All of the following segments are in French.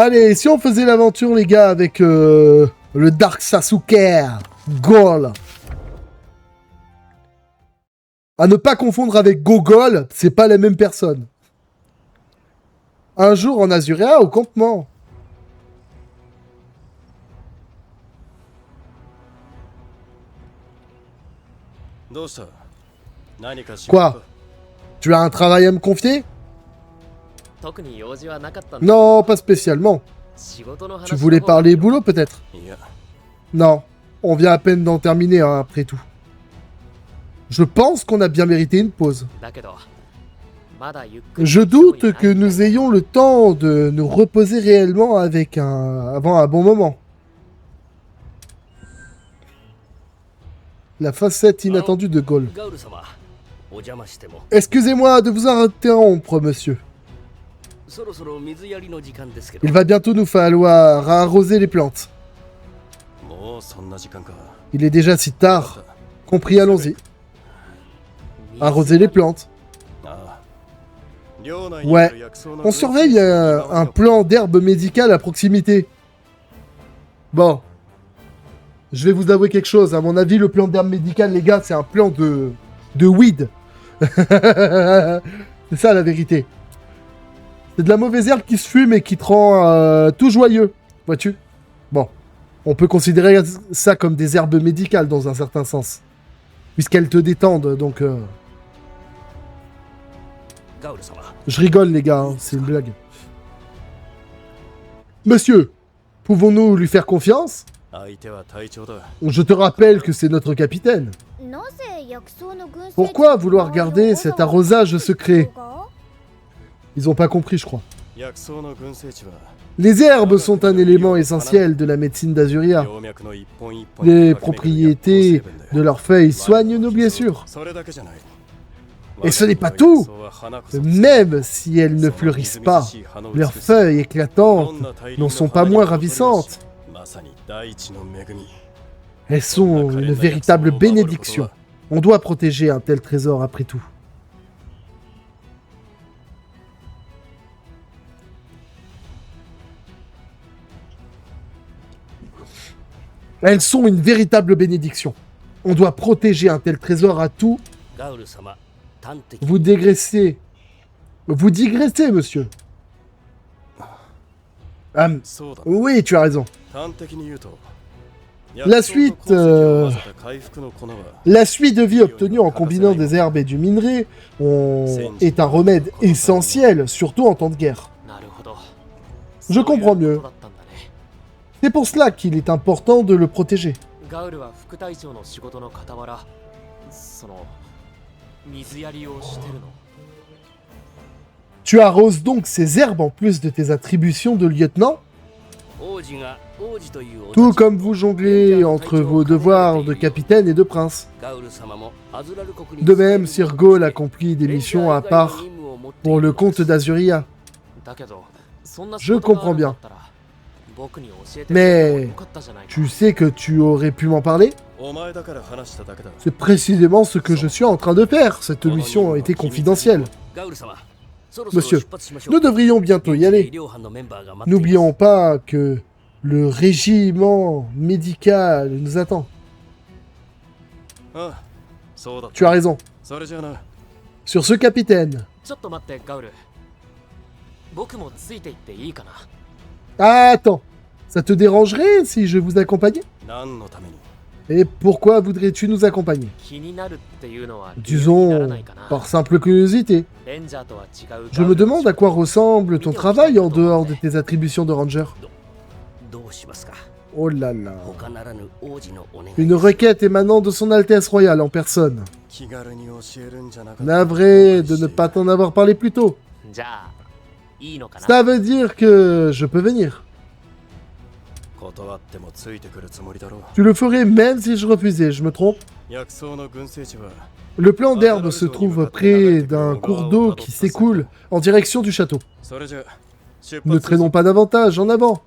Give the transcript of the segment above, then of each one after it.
Allez, si on faisait l'aventure, les gars, avec le Dark Sasuke, Gol. À ne pas confondre avec Gogol, c'est pas la même personne. Un jour en Azuria, au campement. Quoi? Tu as un travail à me confier? Non, pas spécialement. Tu voulais parler boulot, peut-être? Non, on vient à peine d'en terminer, hein, après tout. Je pense qu'on a bien mérité une pause. Je doute que nous ayons le temps de nous reposer réellement avant un bon moment. La facette inattendue de Gol. Excusez-moi de vous interrompre, monsieur. Il va bientôt nous falloir arroser les plantes. Il est déjà si tard. Compris, allons-y. Arroser les plantes. Ouais, on surveille un plan d'herbe médicale à proximité. Bon. Je vais vous avouer quelque chose. À mon avis, le plan d'herbe médicale, les gars, c'est un plan de weed. C'est ça la vérité. C'est de la mauvaise herbe qui se fume et qui te rend tout joyeux. Vois-tu? Bon. On peut considérer ça comme des herbes médicales dans un certain sens. Puisqu'elles te détendent, donc... Je rigole, les gars, hein, c'est une blague. Monsieur, pouvons-nous lui faire confiance? Je te rappelle que c'est notre capitaine. Pourquoi vouloir garder cet arrosage secret? Ils ont pas compris, je crois. Les herbes sont un élément essentiel de la médecine d'Azuria. Les propriétés de leurs feuilles soignent nos blessures. Et ce n'est pas tout! Même si elles ne fleurissent pas, leurs feuilles éclatantes n'en sont pas moins ravissantes. Elles sont une véritable bénédiction. On doit protéger un tel trésor après tout. Elles sont une véritable bénédiction. On doit protéger un tel trésor à tout. Vous digressez. Vous digressez, monsieur. Oui, tu as raison. La suite de vie obtenue en combinant des herbes et du minerai est un remède essentiel, surtout en temps de guerre. Je comprends mieux. C'est pour cela qu'il est important de le protéger. Tu arroses donc ces herbes en plus de tes attributions de lieutenant? Tout comme vous jonglez entre vos devoirs de capitaine et de prince. De même, Sir Gol accomplit des missions à part pour le compte d'Azuria. Je comprends bien. Mais tu sais que tu aurais pu m'en parler? C'est précisément ce que je suis en train de faire. Cette mission a été confidentielle. Monsieur, nous devrions bientôt y aller. N'oublions pas que le régiment médical nous attend. Tu as raison. Sur ce, capitaine. Attends, ça te dérangerait si je vous accompagnais? Et pourquoi voudrais-tu nous accompagner? Disons, par simple curiosité. Je me demande à quoi ressemble ton travail en dehors de tes attributions de ranger. Oh là là. Une requête émanant de son Altesse Royale en personne. Navré de ne pas t'en avoir parlé plus tôt. Ça veut dire que je peux venir. Tu le ferais même si je refusais, je me trompe? Le plan d'herbe se trouve près d'un cours d'eau qui s'écoule en direction du château. Ne traînons pas davantage, en avant.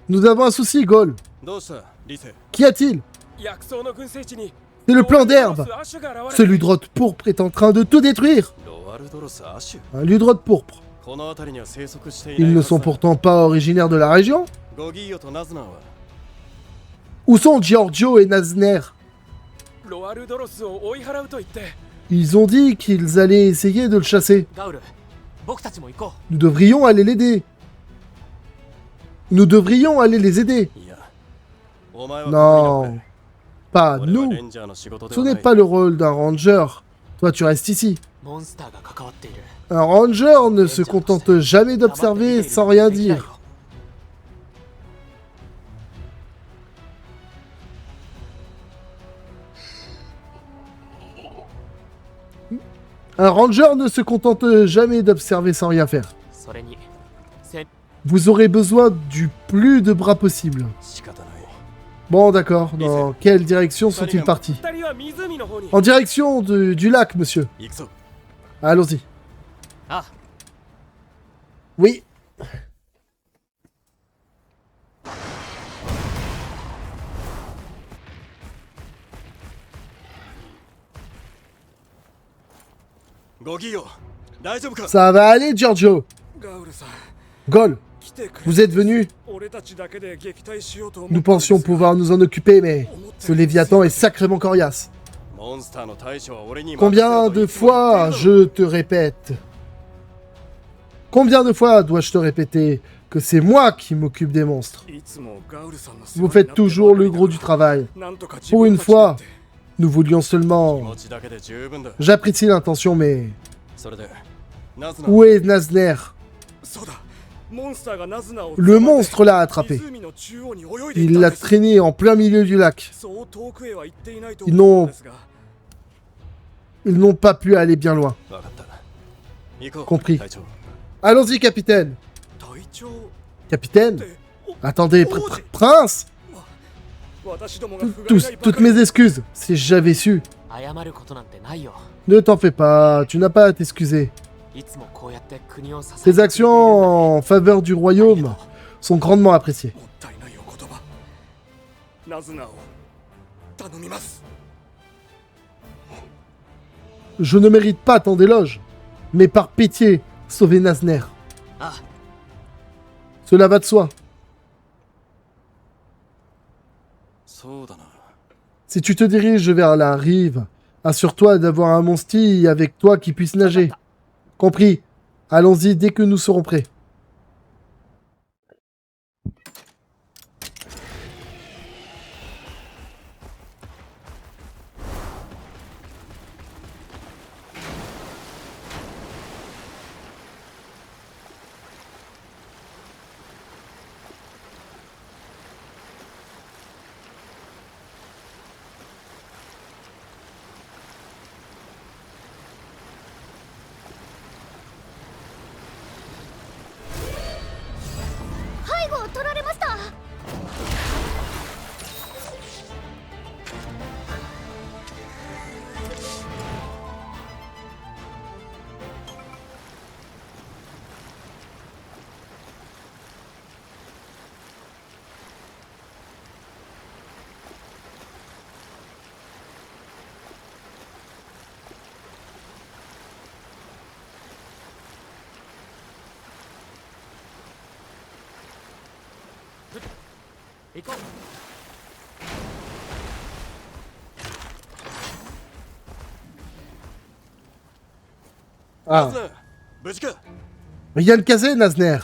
Nous avons un souci, Gol. Qu'y a-t-il? C'est le plan d'herbe. Ce Ludroth pourpre est en train de tout détruire. Un Ludroth pourpre. Ils ne sont pourtant pas originaires de la région. Où sont Giorgio et Nazner? Ils ont dit qu'ils allaient essayer de le chasser. Nous devrions aller l'aider. Nous devrions aller les aider. Non, pas nous. Ce n'est pas le rôle d'un ranger. Toi, tu restes ici. Un ranger ne se contente jamais d'observer sans rien dire. Un ranger ne se contente jamais d'observer sans rien faire. Vous aurez besoin du plus de bras possible. Bon, d'accord. Dans quelle direction sont-ils partis? En direction du lac, monsieur. Allons-y. Oui. Ça va aller, Giorgio. Gol, vous êtes venu. Nous pensions pouvoir nous en occuper, mais ce Léviathan est sacrément coriace. Combien de fois je te répète? Combien de fois dois-je te répéter que c'est moi qui m'occupe des monstres? Vous faites toujours le gros du travail. Pour une fois, nous voulions seulement... J'apprécie l'intention, mais... Où est Nazner? Le monstre l'a attrapé. Il l'a traîné en plein milieu du lac. Ils n'ont pas pu aller bien loin. Compris. Allons-y, capitaine. Capitaine? Attendez, prince? Toutes mes excuses, si j'avais su. Ne t'en fais pas, tu n'as pas à t'excuser. Tes actions en faveur du royaume sont grandement appréciées. Je ne mérite pas tant d'éloges, mais par pitié, sauvez Nazner. Cela va de soi. Si tu te diriges vers la rive, assure-toi d'avoir un monsti avec toi qui puisse nager. Compris. Allons-y dès que nous serons prêts. Ah. Rien de casé, Nazner.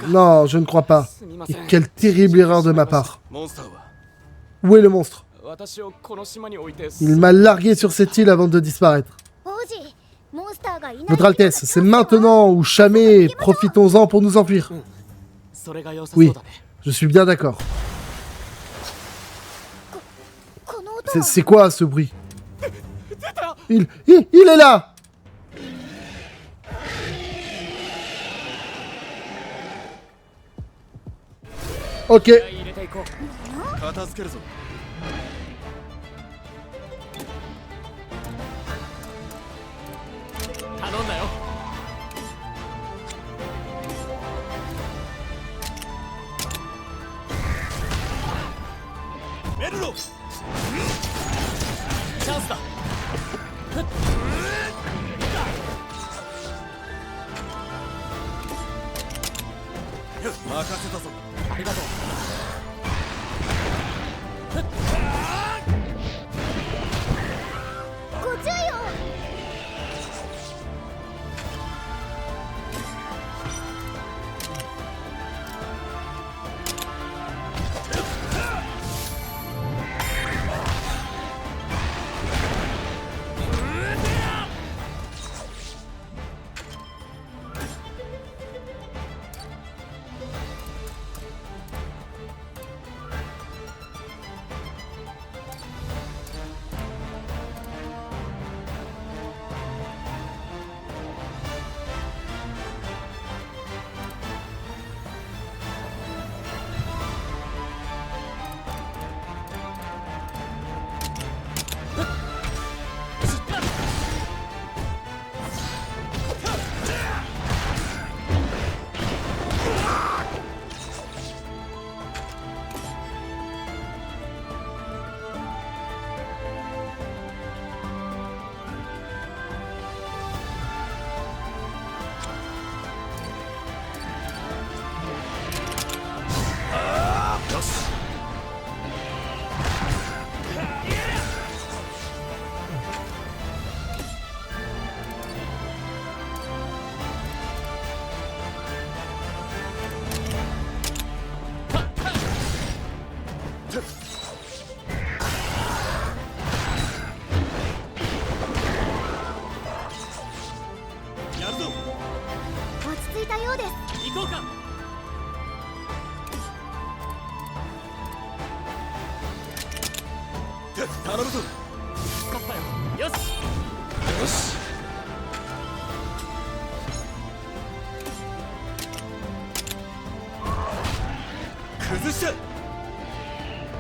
Non, je ne crois pas. Et quelle terrible erreur de ma part. Où est le monstre? Il m'a largué sur cette île avant de disparaître. Votre Altesse, c'est maintenant ou jamais. Profitons-en pour nous enfuir. Oui, je suis bien d'accord. C'est quoi ce bruit? Il est là! Ok.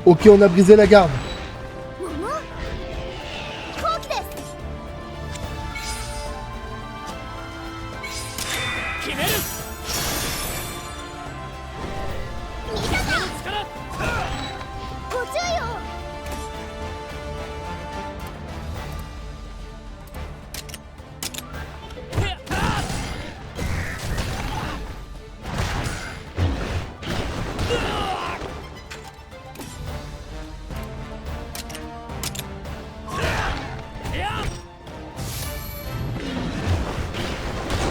Ok, on a brisé la garde.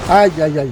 Aïe, aïe, aïe.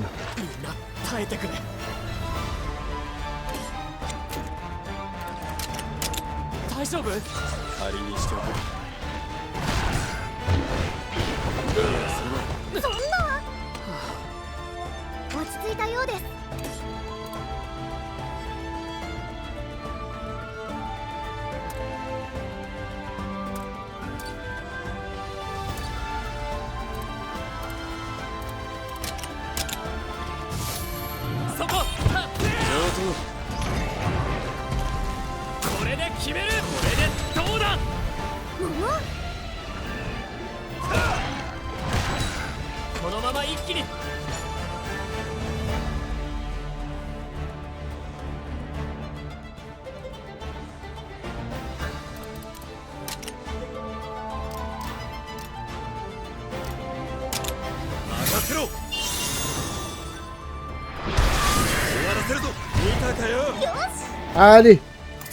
Allez,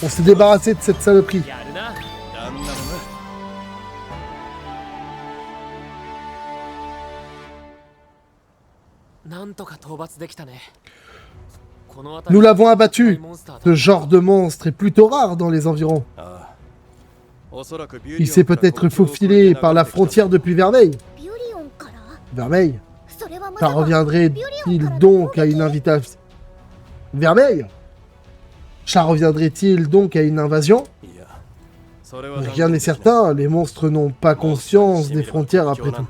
on s'est débarrassé de cette saloperie. Nous l'avons abattu. Ce genre de monstre est plutôt rare dans les environs. Il s'est peut-être faufilé par la frontière depuis Vermeil. Vermeil? Ça reviendrait-il donc à une invitation? Vermeil? Ça reviendrait-il donc à une invasion? Rien n'est certain, les monstres n'ont pas conscience des frontières après tout.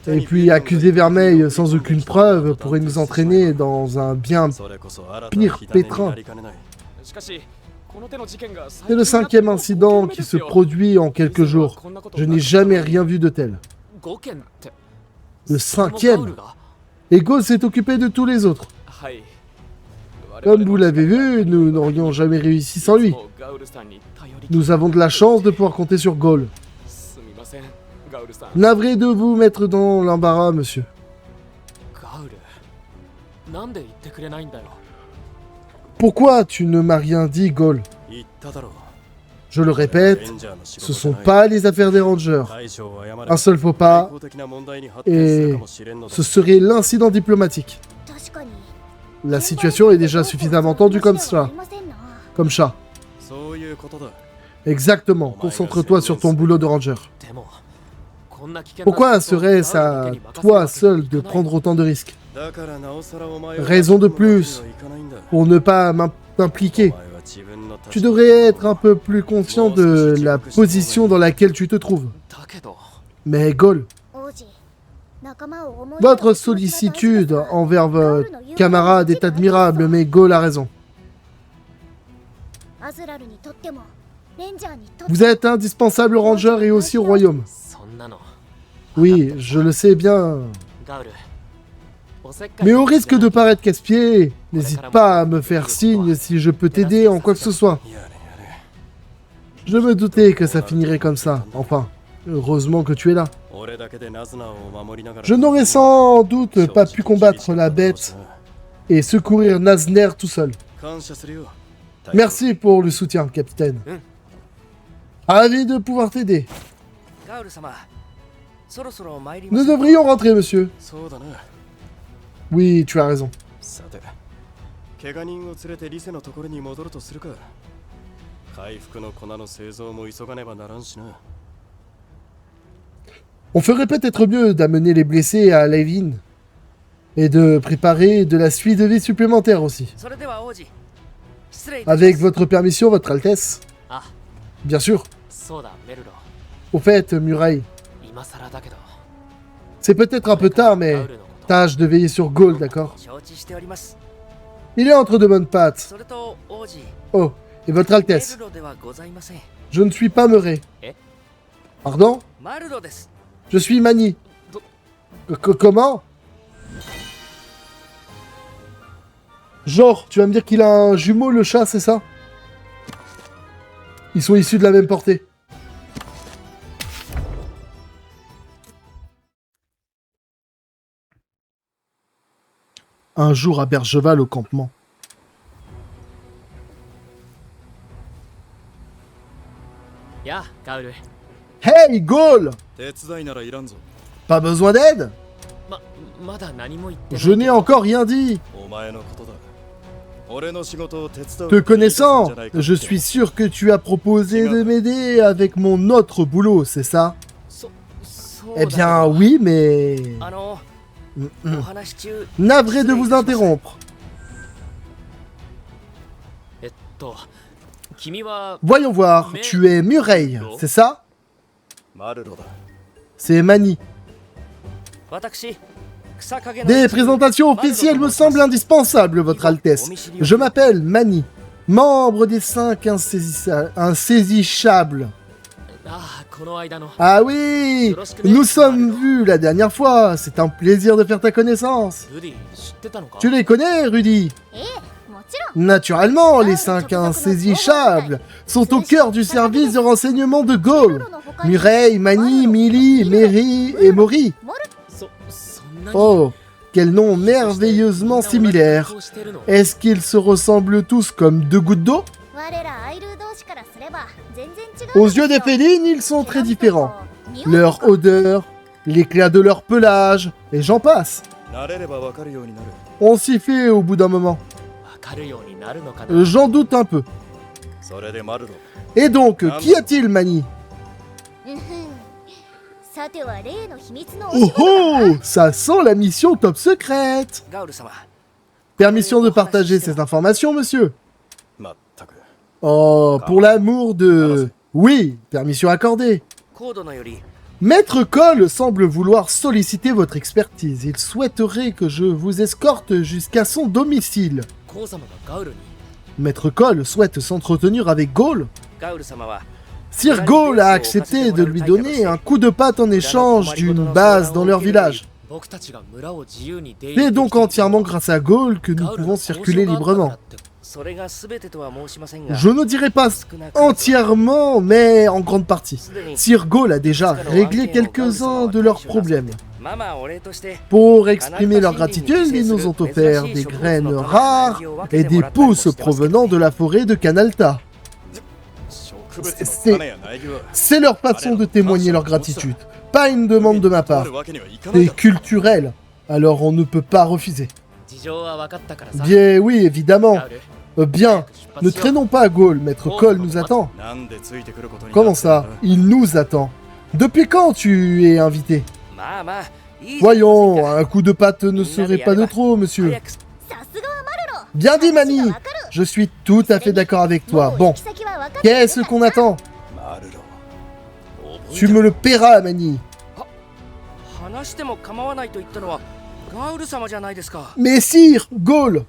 Et puis accuser Vermeil sans aucune preuve pourrait nous entraîner dans un bien pire pétrin. C'est le 5e incident qui se produit en quelques jours. Je n'ai jamais rien vu de tel. Le 5e? Et Go s'est occupé de tous les autres. Comme vous l'avez vu, nous n'aurions jamais réussi sans lui. Nous avons de la chance de pouvoir compter sur Gaul. Navré de vous mettre dans l'embarras, monsieur. Pourquoi tu ne m'as rien dit, Gaul? Je le répète, ce sont pas les affaires des Rangers. Un seul faux pas, et ce serait l'incident diplomatique. La situation est déjà suffisamment tendue comme ça. Comme chat. Exactement, concentre-toi sur ton boulot de ranger. Pourquoi serait-ce à toi seul de prendre autant de risques? Raison de plus pour ne pas m'impliquer. Tu devrais être un peu plus conscient de la position dans laquelle tu te trouves. Mais Gaul, votre sollicitude envers votre camarade est admirable, mais Gaul a raison. Vous êtes indispensable au Ranger et aussi au Royaume. Oui, je le sais bien. Mais au risque de paraître casse-pied, n'hésite pas à me faire signe si je peux t'aider en quoi que ce soit. Je me doutais que ça finirait comme ça. Enfin, heureusement que tu es là. Je n'aurais sans doute pas pu combattre la bête et secourir Nazner tout seul. Merci pour le soutien, capitaine. Ravi de pouvoir t'aider. Nous devrions rentrer, monsieur. Oui, tu as raison. On ferait peut-être mieux d'amener les blessés à Levin et de préparer de la suite de vie supplémentaire aussi. Avec votre permission, votre Altesse. Bien sûr. Au fait, Muraille, c'est peut-être un peu tard, mais tâche de veiller sur Gaul, d'accord? Il est entre de bonnes pattes. Oh, et votre Altesse, je ne suis pas Murray. Pardon? Je suis Mani. Comment? Genre, tu vas me dire qu'il a un jumeau, le chat, c'est ça? Ils sont issus de la même portée. Un jour à Bergeval au campement. Hey, Gaul! Pas besoin d'aide? Je n'ai encore rien dit. Te connaissant, je suis sûr que tu as proposé de m'aider avec mon autre boulot, c'est ça? Eh bien, oui, mais... Navré de vous interrompre. Voyons voir, tu es Murray, c'est ça? C'est Mani. Des présentations officielles me semblent indispensables, Votre Altesse. Je m'appelle Mani, membre des 5 insaisissables. Ah oui, nous sommes vus la dernière fois, c'est un plaisir de faire ta connaissance. Tu les connais, Rudy? Naturellement, les 5 insaisissables sont au cœur du service de renseignement de Gaul. Murray, Mani, Millie, Mary et Mori. Oh, quel nom merveilleusement similaire. Est-ce qu'ils se ressemblent tous comme 2 gouttes d'eau? Aux yeux des félines, ils sont très différents. Leur odeur, l'éclat de leur pelage, et j'en passe. On s'y fait au bout d'un moment. J'en doute un peu. Et donc, qu'y a-t-il, Mani? Oh oh, ça sent la mission top secrète. Permission de partager ces informations, monsieur? Oh, pour l'amour de... Oui, permission accordée. Maître Cole semble vouloir solliciter votre expertise. Il souhaiterait que je vous escorte jusqu'à son domicile. Maître Cole souhaite s'entretenir avec Gaul. Sir Gaul a accepté de lui donner un coup de patte en échange d'une base dans leur village. C'est donc entièrement grâce à Gaul que nous pouvons circuler librement. Je ne dirais pas entièrement, mais en grande partie. Sir Gaul a déjà réglé quelques-uns de leurs problèmes. Pour exprimer leur gratitude, ils nous ont offert des graines rares et des pousses provenant de la forêt de Canalta. C'est leur façon de témoigner leur gratitude, pas une demande de ma part. C'est culturel, alors on ne peut pas refuser. Bien oui, évidemment. Bien, ne traînons pas à Gaul, Maître Cole nous attend. Comment ça? Il nous attend. Depuis quand tu es invité? Voyons, un coup de patte ne serait pas de trop, monsieur. Bien dit, Mani. Je suis tout à fait d'accord avec toi. Bon, qu'est-ce qu'on attend? Tu me le paieras, Mani. Mais sire, Gaul,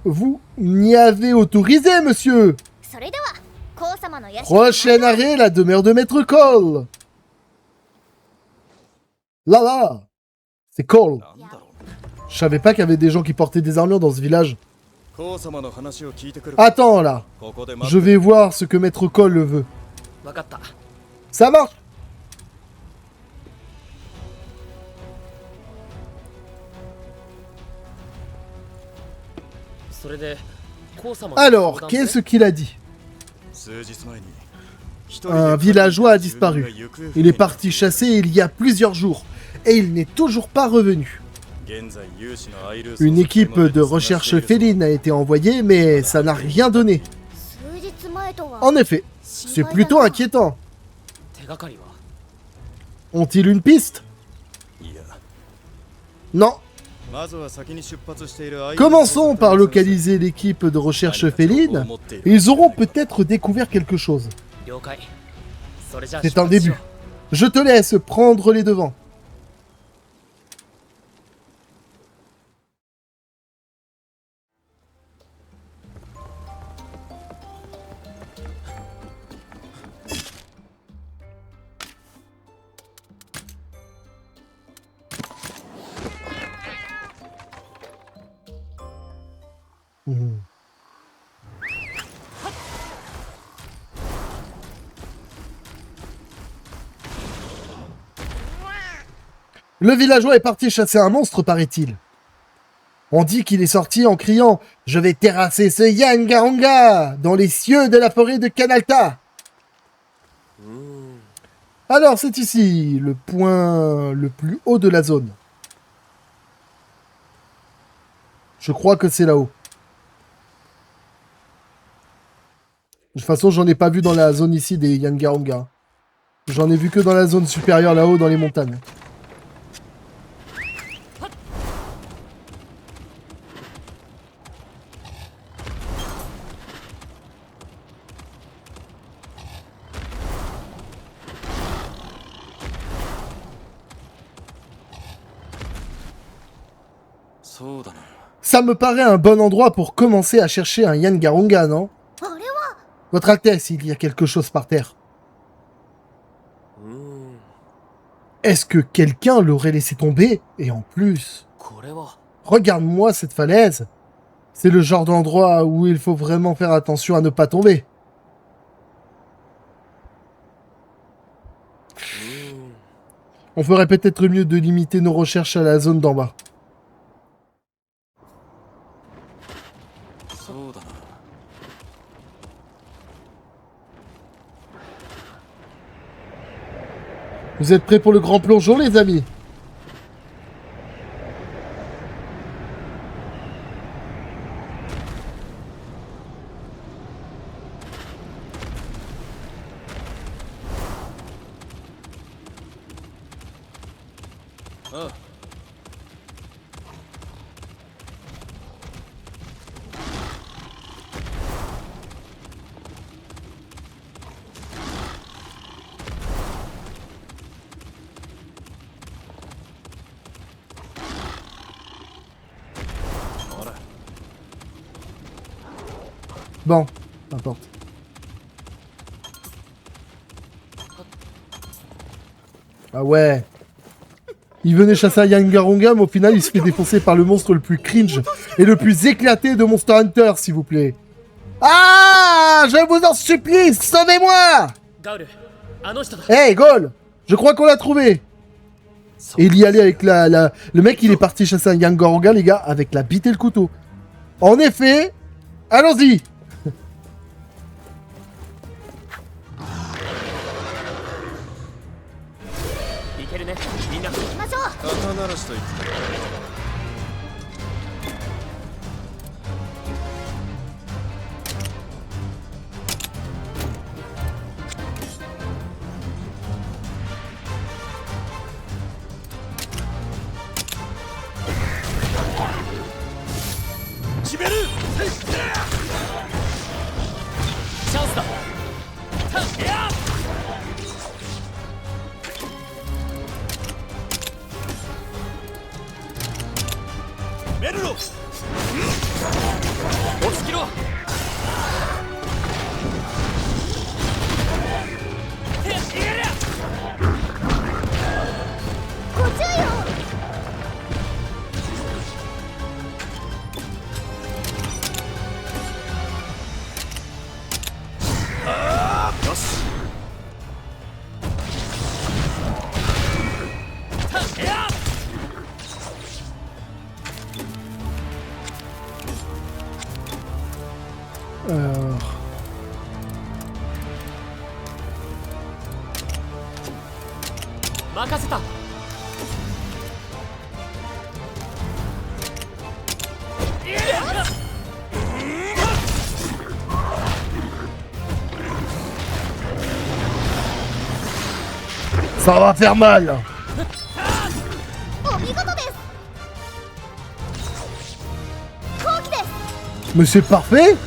vous m'y avez autorisé, monsieur. Prochain arrêt, la demeure de Maître Cole. Là, c'est Cole. Je savais pas qu'il y avait des gens qui portaient des armures dans ce village. Attends, là. Je vais voir ce que Maître Cole veut. Ça marche. Alors, qu'est-ce qu'il a dit? Un villageois a disparu. Il est parti chasser il y a plusieurs jours, et il n'est toujours pas revenu. Une équipe de recherche féline a été envoyée, mais ça n'a rien donné. En effet, c'est plutôt inquiétant. Ont-ils une piste? Non. Commençons par localiser l'équipe de recherche féline. Ils auront peut-être découvert quelque chose. C'est un début. Je te laisse prendre les devants. Le villageois est parti chasser un monstre, paraît-il. On dit qu'il est sorti en criant « Je vais terrasser ce Yangaonga dans les cieux de la forêt de Canalta !» Alors c'est ici, le point le plus haut de la zone. Je crois que c'est là-haut. De toute façon, j'en ai pas vu dans la zone ici des Yangaonga. J'en ai vu que dans la zone supérieure là-haut, dans les montagnes. Ça me paraît un bon endroit pour commencer à chercher un Yangaonga, non? Votre Altesse, il y a quelque chose par terre. Est-ce que quelqu'un l'aurait laissé tomber? Et en plus... Regarde-moi cette falaise. C'est le genre d'endroit où il faut vraiment faire attention à ne pas tomber. On ferait peut-être mieux de limiter nos recherches à la zone d'en bas. Vous êtes prêts pour le grand plongeon, les amis? Bon, n'importe. Ah ouais. Il venait chasser un Yangaronga, mais au final, il se fait défoncer par le monstre le plus cringe et le plus éclaté de Monster Hunter, s'il vous plaît. Ah, je vous en supplie, sauvez-moi! Hey, Gaul, je crois qu'on l'a trouvé. Et il y allait avec le mec, il est parti chasser un Yangaronga, les gars, avec la bite et le couteau. En effet, allons-y. Ça va faire mal. Mais c'est parfait.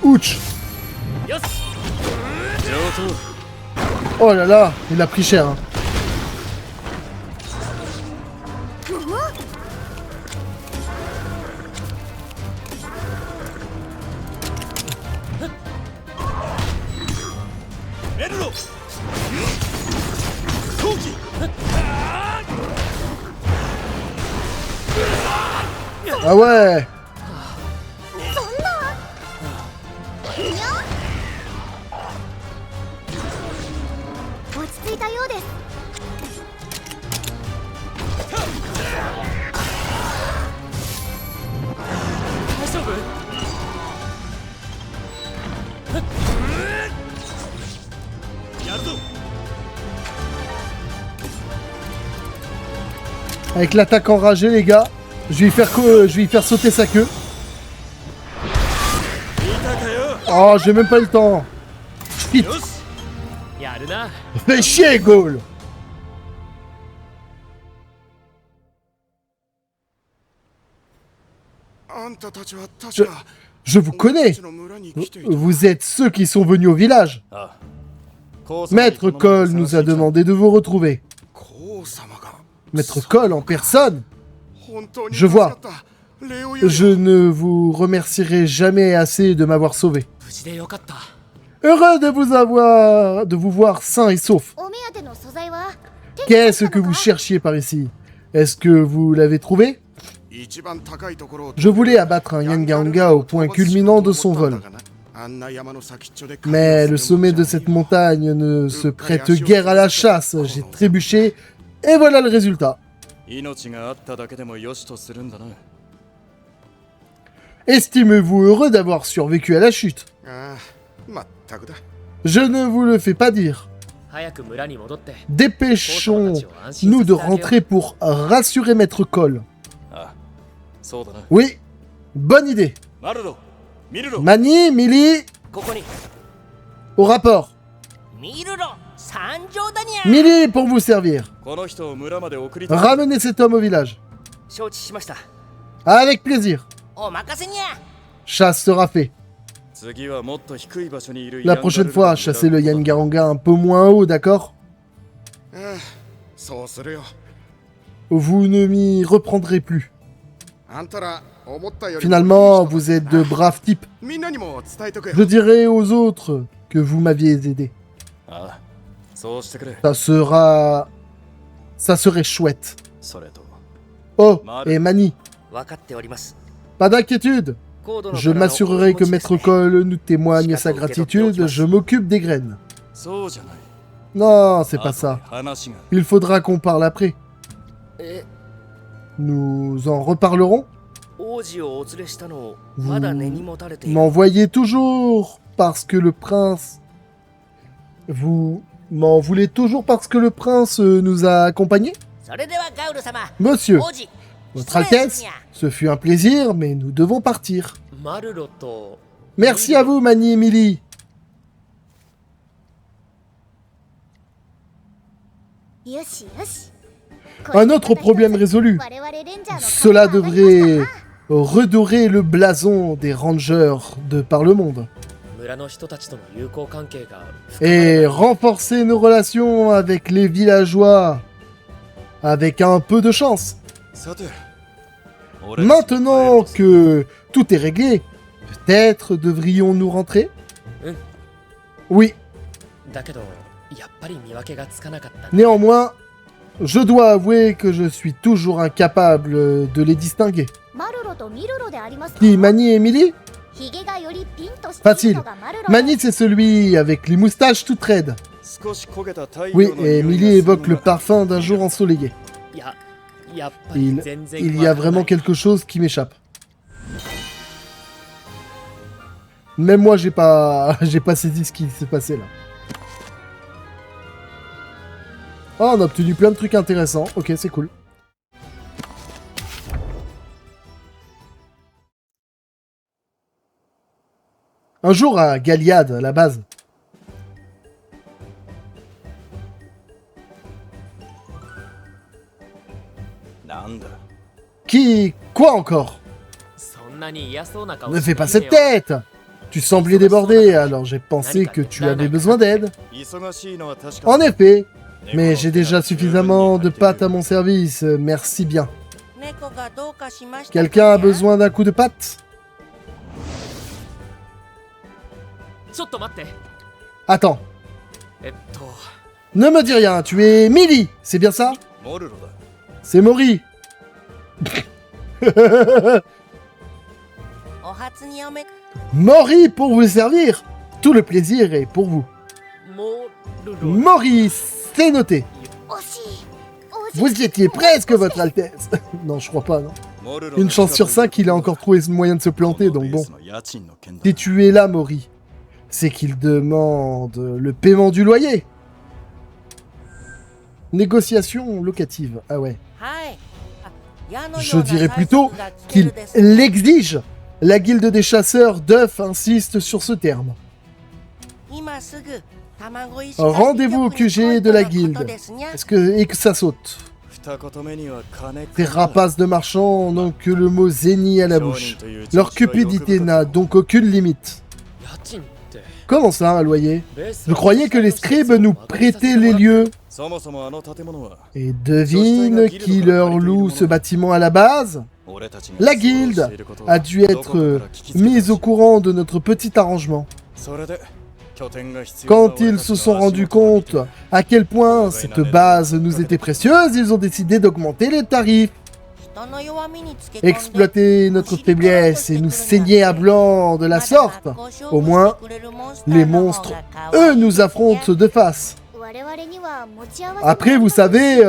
Ouch. Oh là là, il a pris cher. Hein. Ah ouais. Avec l'attaque enragée, les gars, je vais y faire sauter sa queue. Oh, j'ai même pas eu le temps. Vite. Fais chier, Gaul. Je vous connais. Vous êtes ceux qui sont venus au village. Maître Cole nous a demandé de vous retrouver. Maître Cole en personne. Je vois. Je ne vous remercierai jamais assez de m'avoir sauvé. Heureux de vous voir sain et sauf. Qu'est-ce que vous cherchiez par ici? Est-ce que vous l'avez trouvé? Je voulais abattre un Yangaronga au point culminant de son vol. Mais le sommet de cette montagne ne se prête guère à la chasse. J'ai trébuché et voilà le résultat. Estimez-vous heureux d'avoir survécu à la chute? Je ne vous le fais pas dire. Dépêchons-nous de rentrer pour rassurer Maître Cole. Oui, bonne idée. Mani, Mili, au rapport. Mili pour vous servir. Ramenez cet homme au village. Avec plaisir. Chasse sera fait. La prochaine fois, chassez le Yangaronga un peu moins haut, d'accord? vous ne m'y reprendrez plus. Finalement, vous êtes de braves types. Je dirai aux autres que vous m'aviez aidé. Ça serait chouette. Oh, et Mani. Pas d'inquiétude. Je m'assurerai que Maître Cole nous témoigne sa gratitude. Je m'occupe des graines. Non, c'est pas ça. Il faudra qu'on parle après. Nous en reparlerons. Vous m'envoyez toujours parce que le prince... Vous m'en voulez toujours parce que le prince nous a accompagnés? Monsieur, Votre Altesse, ce fut un plaisir, mais nous devons partir. Merci à vous, Mani et Millie. Un autre problème résolu. Cela devrait redorer le blason des rangers de par le monde. Et renforcer nos relations avec les villageois. Avec un peu de chance. Maintenant que tout est réglé, peut-être devrions-nous rentrer? Oui. Néanmoins, je dois avouer que je suis toujours incapable de les distinguer. Qui, Mani et Millie? Facile. Mani, c'est celui avec les moustaches toutes raides. Oui, et Millie évoque le parfum d'un jour ensoleillé. Il y a vraiment quelque chose qui m'échappe. Même moi, j'ai pas saisi ce qui s'est passé là. Oh, on a obtenu plein de trucs intéressants. Ok, c'est cool. Un jour à Galiad, à la base. Qui? Quoi encore? Ne fais pas cette tête! Tu semblais débordé, alors j'ai pensé que tu avais besoin d'aide. En effet, mais j'ai déjà suffisamment de pâtes à mon service, merci bien. Quelqu'un a besoin d'un coup de pâte? Attends. Ne me dis rien, tu es Millie, c'est bien ça? C'est Mori. Mori pour vous servir. Tout le plaisir est pour vous. Mori, c'est noté. Vous y étiez presque, Votre Altesse. Non, je crois pas, non. Une chance sur 5, il a encore trouvé ce moyen de se planter, donc bon. Si tu es là, Mori, c'est qu'il demande le paiement du loyer. Négociation locative, ah ouais. Je dirais plutôt qu'il l'exige. La guilde des chasseurs d'œufs insiste sur ce terme. Rendez-vous au QG de la guilde. Et que ça saute. Ces rapaces de marchands n'ont que le mot zéni à la bouche. Leur cupidité n'a donc aucune limite. Comment ça, un loyer? Vous croyez que les scribes nous prêtaient les lieux? Et devine qui leur loue ce bâtiment à la base? La guilde a dû être mise au courant de notre petit arrangement. Quand ils se sont rendus compte à quel point cette base nous était précieuse, ils ont décidé d'augmenter les tarifs. Exploiter notre faiblesse et nous saigner à blanc de la sorte. Au moins, les monstres, eux, nous affrontent de face. Après, vous savez,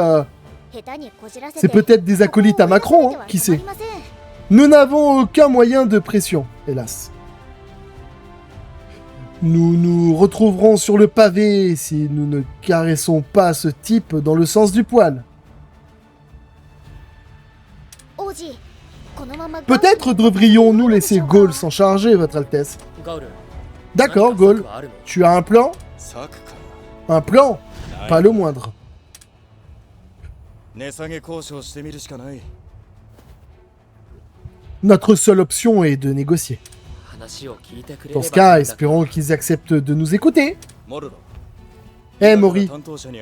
c'est peut-être des acolytes à Macron, hein, qui sait. Nous n'avons aucun moyen de pression, hélas. Nous nous retrouverons sur le pavé si nous ne caressons pas ce type dans le sens du poil. Peut-être devrions-nous laisser Gaul s'en charger, Votre Altesse. D'accord, Gaul. Tu as un plan? Un plan? Pas le moindre. Notre seule option est de négocier. Dans ce cas, espérons qu'ils acceptent de nous écouter. Hé, Mori,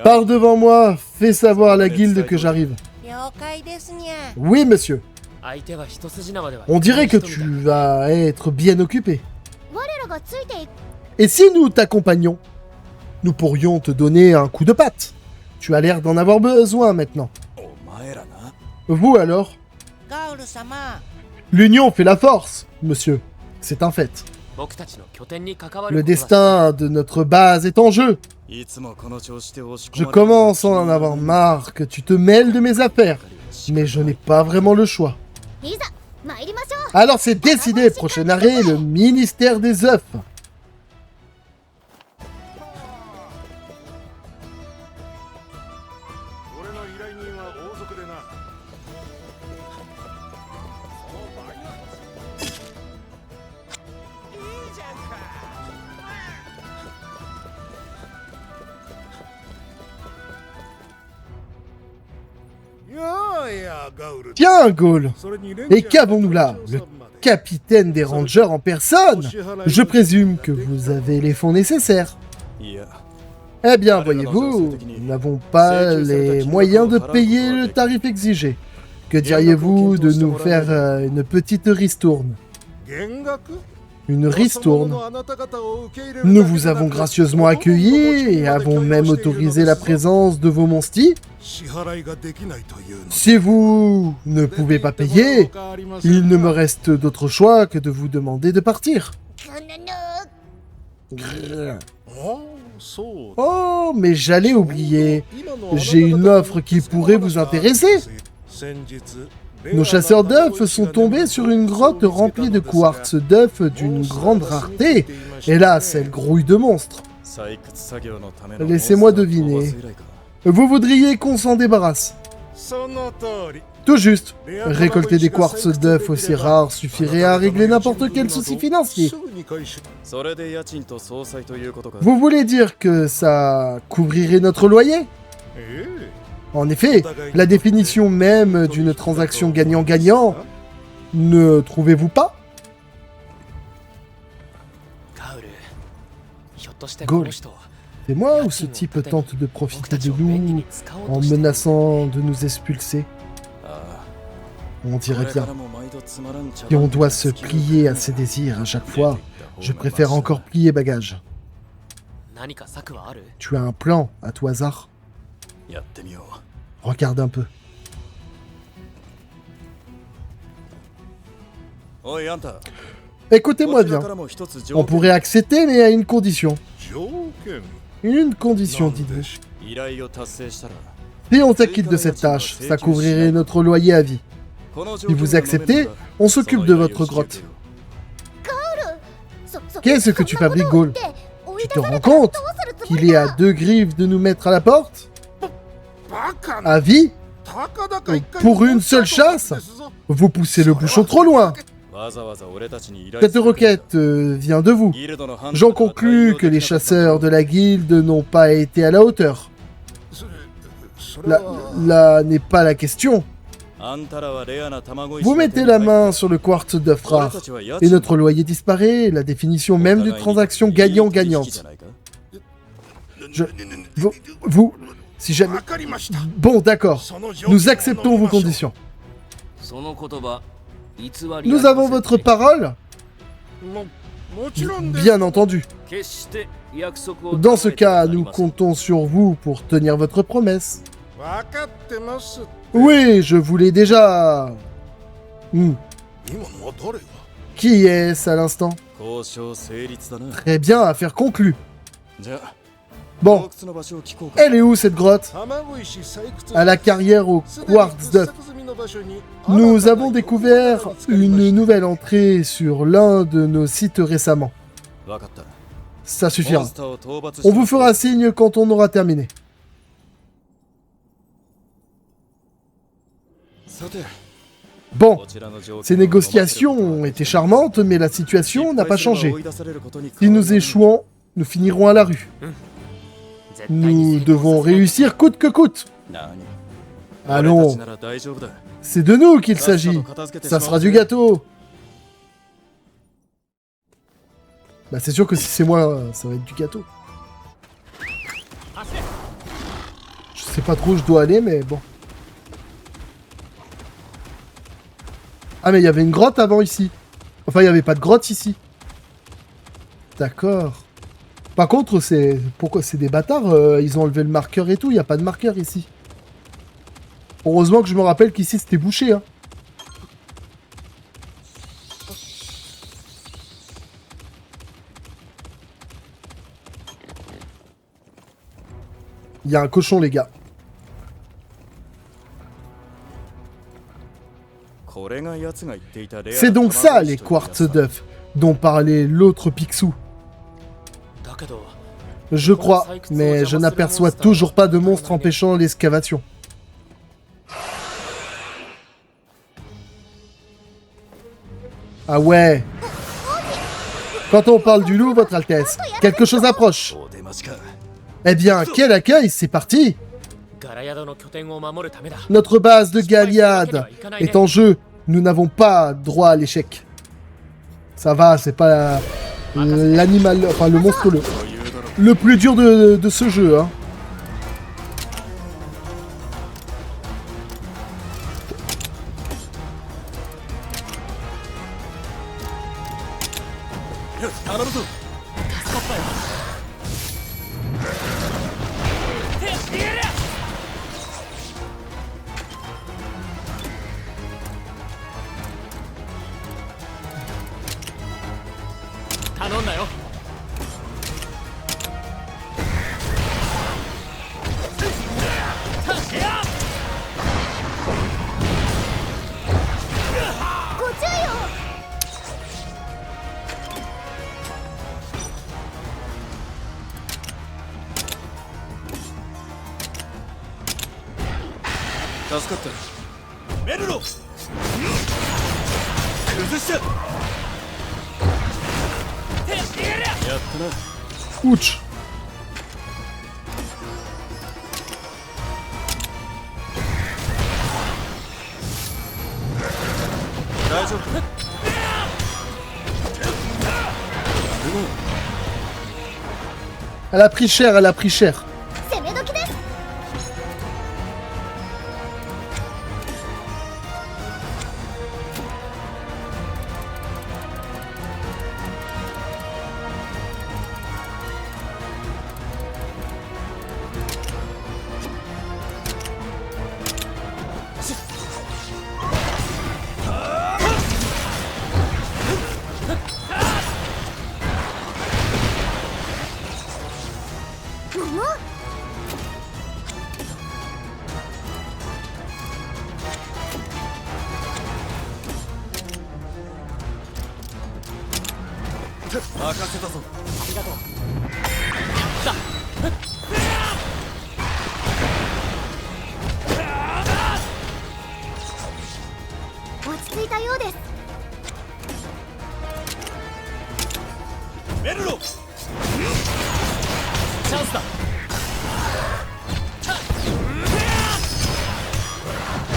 pars devant moi, fais savoir à la guilde que j'arrive. Oui, monsieur. On dirait que tu vas être bien occupé. Et si nous t'accompagnons, nous pourrions te donner un coup de patte. Tu as l'air d'en avoir besoin maintenant. Vous alors? L'union fait la force, monsieur. C'est un fait. Le destin de notre base est en jeu. Je commence à en avoir marre que tu te mêles de mes affaires, mais je n'ai pas vraiment le choix. Alors c'est décidé, prochain arrêt, le ministère des œufs. Tiens, Gaul. Et qu'avons-nous là? Le capitaine des Rangers en personne? Je présume que vous avez les fonds nécessaires. Eh bien, voyez-vous, nous n'avons pas les moyens de payer le tarif exigé. Que diriez-vous de nous faire une petite ristourne? Une ristourne. Nous vous avons gracieusement accueillis et avons même autorisé la présence de vos monstis. Si vous ne pouvez pas payer, il ne me reste d'autre choix que de vous demander de partir. Oh, mais j'allais oublier. J'ai une offre qui pourrait vous intéresser. Nos chasseurs d'œufs sont tombés sur une grotte remplie de quartz d'œufs d'une grande rareté. Et là, c'est le grouille de monstres. Laissez-moi deviner. Vous voudriez qu'on s'en débarrasse? Tout juste. Récolter des quartz d'œufs aussi rares suffirait à régler n'importe quel souci financier. Vous voulez dire que ça couvrirait notre loyer? En effet, la définition même d'une transaction gagnant-gagnant, ne trouvez-vous pas? Gaul, c'est moi ou ce type tente de profiter de nous en menaçant de nous expulser? On dirait bien. Et on doit se plier à ses désirs à chaque fois. Je préfère encore plier bagage. Tu as un plan, à tout hasard? Regarde un peu. Écoutez-moi bien. On pourrait accepter, mais à une condition. Une condition, dites-vous. Si on s'acquitte de cette tâche, ça couvrirait notre loyer à vie. Si vous acceptez, on s'occupe de votre grotte. Qu'est-ce que tu fabriques, Gaul? Tu te rends compte qu'il est à 2 griffes de nous mettre à la porte? À vie? Pour une seule chasse? Vous poussez le bouchon trop loin. Cette requête vient de vous. J'en conclus que les chasseurs de la guilde n'ont pas été à la hauteur. Là n'est pas la question. Vous mettez la main sur le quartz d'œuf rare, et notre loyer disparaît, la définition même d'une transaction gagnant-gagnante. Vous... Si jamais... Bon, d'accord. Nous acceptons vos conditions. Nous avons votre parole? Bien entendu. Dans ce cas, nous comptons sur vous pour tenir votre promesse. Oui, je vous l'ai déjà... Qui est-ce à l'instant? Très bien, affaire conclue. Bon, elle est où cette grotte? À la carrière au quartz d'œuf. Nous avons découvert une nouvelle entrée sur l'un de nos sites récemment. Ça suffira. On vous fera signe quand on aura terminé. Bon, ces négociations ont été charmantes, mais la situation n'a pas changé. Si nous échouons, nous finirons à la rue. Nous devons réussir coûte que coûte. Allons, c'est de nous qu'il s'agit. Ça sera du gâteau. Bah c'est sûr que si c'est moi, ça va être du gâteau. Je sais pas trop où je dois aller, mais bon. Ah, mais il y avait une grotte avant ici. Enfin, il n'y avait pas de grotte ici. D'accord. Par contre, c'est... Pourquoi c'est des bâtards, ils ont enlevé le marqueur et tout, il n'y a pas de marqueur ici. Heureusement que je me rappelle qu'ici c'était bouché, hein. Il y a un cochon, les gars. C'est donc ça, les quartz d'œuf, dont parlait l'autre Picsou. Je crois, mais je n'aperçois toujours pas de monstre empêchant l'excavation. Ah ouais. Quand on parle du loup, votre Altesse, quelque chose approche. Eh bien, quel accueil, c'est parti. Notre base de Galliade est en jeu. Nous n'avons pas droit à l'échec. Ça va, c'est pas l'animal, enfin le monstre le plus dur de ce jeu, hein. Ouch. Elle a pris cher, elle a pris cher.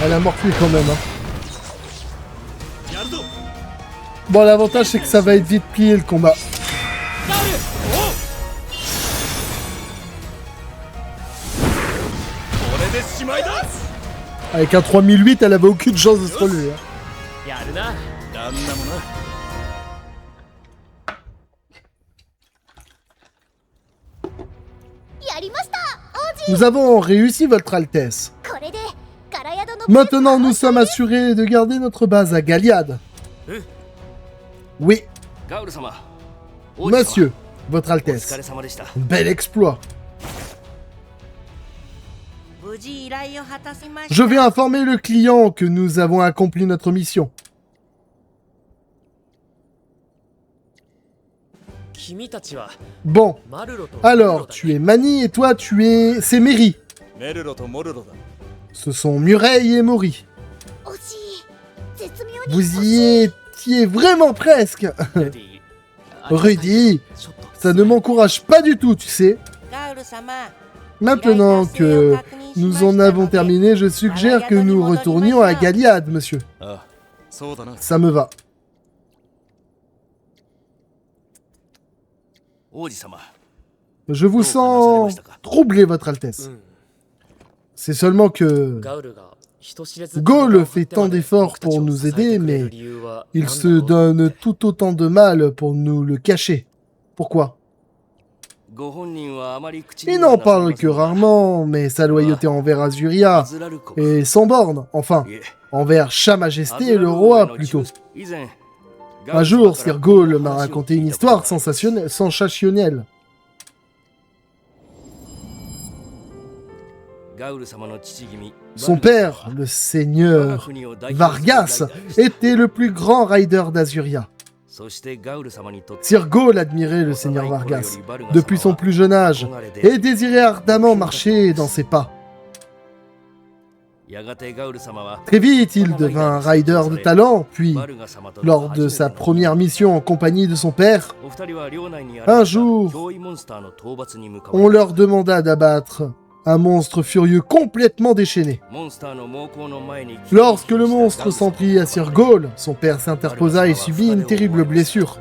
Elle a morflé quand même, hein. Bon, l'avantage c'est que ça va être vite plié le combat. Avec un 3008, elle avait aucune chance de se relever, hein. Nous avons réussi, votre Altesse. Maintenant, nous sommes assurés de garder notre base à Galliade. Oui. Monsieur, votre Altesse. Bel exploit. Je vais informer le client que nous avons accompli notre mission. Bon, alors, tu es Mani et toi, tu es... C'est Meri. Ce sont Mureille et Mori. Vous y étiez vraiment presque. Rudy, ça ne m'encourage pas du tout, tu sais. Maintenant que nous en avons terminé, je suggère que nous retournions à Galliade, monsieur. Ça me va. Je vous sens troublé, votre Altesse. C'est seulement que... Gaulle fait tant d'efforts pour nous aider, mais il se donne tout autant de mal pour nous le cacher. Pourquoi? Il n'en parle que rarement, mais sa loyauté envers Azuria est sans borne, enfin, envers Sa Majesté le roi plutôt. Un jour, Sir Gaulle m'a raconté une histoire sensationnelle. Son père, le seigneur Vargas, était le plus grand rider d'Azuria. Sir Gaulle admirait le seigneur Vargas depuis son plus jeune âge et désirait ardemment marcher dans ses pas. Très vite, il devint un rider de talent, puis, lors de sa première mission en compagnie de son père, un jour, on leur demanda d'abattre un monstre furieux complètement déchaîné. Lorsque le monstre s'en prit à Sir Gaulle, son père s'interposa et subit une terrible blessure.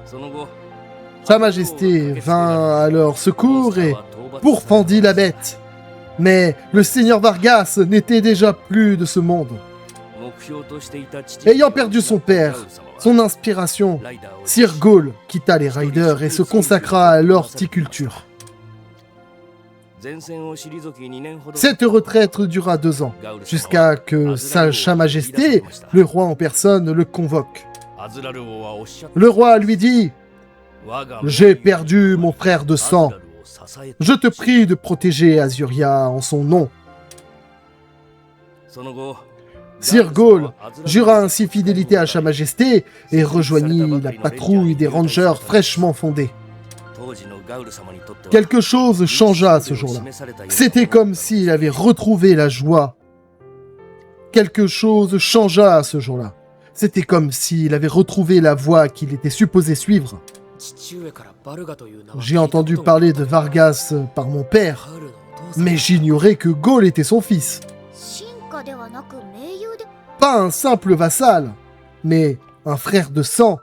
Sa Majesté vint à leur secours et pourfendit la bête. Mais le seigneur Vargas n'était déjà plus de ce monde. Ayant perdu son père, son inspiration, Sir Gaulle quitta les riders et se consacra à l'horticulture. Cette retraite dura 2 ans, jusqu'à que Sa Majesté, le roi en personne, le convoque. Le roi lui dit « J'ai perdu mon frère de sang. Je te prie de protéger Azuria en son nom. » Sir Gaulle jura ainsi fidélité à Sa Majesté et rejoignit la patrouille des rangers fraîchement fondés. Quelque chose changea ce jour-là. C'était comme s'il avait retrouvé la joie. Quelque chose changea ce jour-là. C'était comme s'il avait retrouvé la voie qu'il était supposé suivre. J'ai entendu parler de Vargas par mon père, mais j'ignorais que Gaulle était son fils. Pas un simple vassal, mais un frère de sang.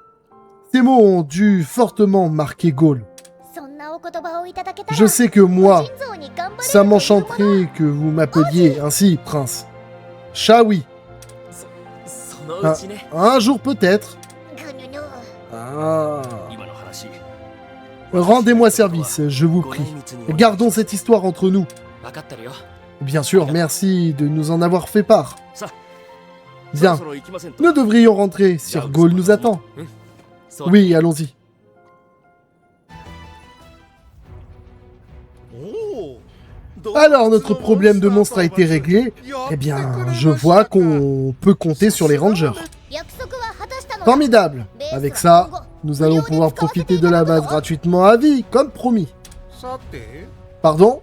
Ces mots ont dû fortement marquer Gaulle. Je sais que moi, ça m'enchanterait que vous m'appeliez ainsi, prince. Shawi. Un jour peut-être. Rendez-moi service, je vous prie. Gardons cette histoire entre nous. Bien sûr, merci de nous en avoir fait part. Bien, nous devrions rentrer, Sir Gaulle nous attend. Oui, allons-y. Alors, notre problème de monstre a été réglé. Eh bien, je vois qu'on peut compter sur les rangers. Formidable. Avec ça, nous allons pouvoir profiter de la base gratuitement à vie, comme promis. Pardon?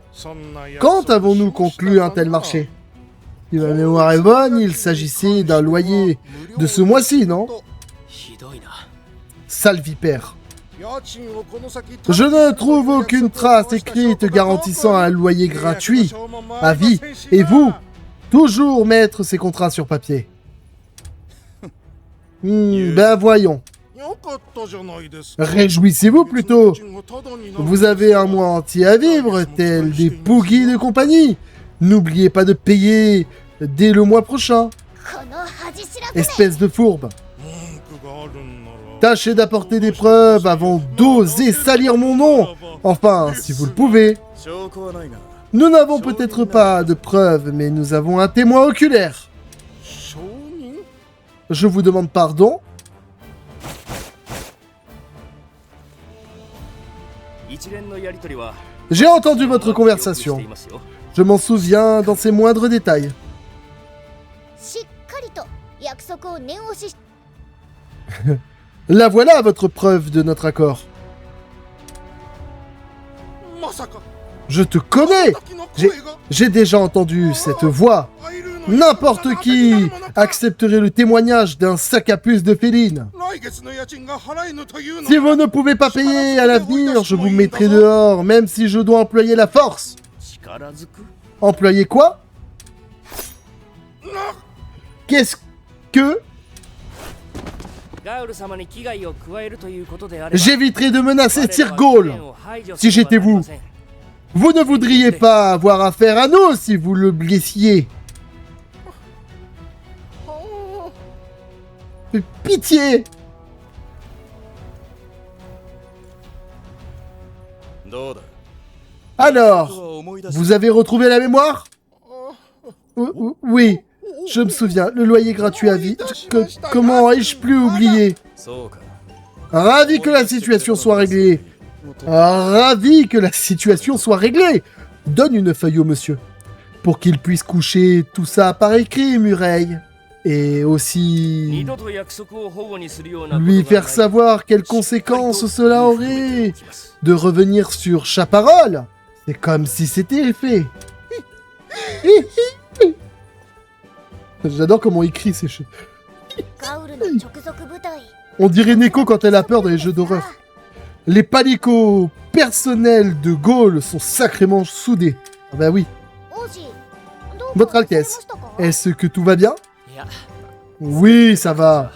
Quand avons-nous conclu un tel marché? Si ma mémoire est bonne, il s'agissait d'un loyer de ce mois-ci, non? Sale vipère. Je ne trouve aucune trace écrite garantissant un loyer gratuit, à vie, et vous, toujours mettre ces contrats sur papier. Ben voyons. Réjouissez-vous plutôt. Vous avez un mois entier à vivre, tel des Poogies de compagnie. N'oubliez pas de payer dès le mois prochain. Espèce de fourbe. Tâchez d'apporter des preuves avant d'oser salir mon nom. Enfin, si vous le pouvez. Nous n'avons peut-être pas de preuves, mais nous avons un témoin oculaire. Je vous demande pardon. J'ai entendu votre conversation. Je m'en souviens dans ses moindres détails. La voilà votre preuve de notre accord. Je te connais. J'ai déjà entendu cette voix. N'importe qui accepterait le témoignage d'un sac à puce de Féline. Si vous ne pouvez pas payer à l'avenir, je vous mettrai dehors, même si je dois employer la force. Employer quoi? Qu'est-ce que... J'éviterai de menacer Sir Gaulle. Si j'étais vous, vous ne voudriez pas avoir affaire à nous si vous le blessiez. Pitié! Alors, vous avez retrouvé la mémoire? Oui, je me souviens, le loyer gratuit à vie. Comment ai-je pu oublier? Ravi que la situation soit réglée. Ravi que la situation soit réglée. Donne une feuille au monsieur, pour qu'il puisse coucher tout ça par écrit, Murray. Et aussi lui faire savoir quelles conséquences cela aurait de revenir sur Chaparral. C'est comme si c'était fait. J'adore comment il crie ces choses. On dirait Neko quand elle a peur dans les jeux d'horreur. Les palicots personnels de Gaulle sont sacrément soudés. Ah bah oui. Votre Altesse, est-ce que tout va bien? Oui, ça va.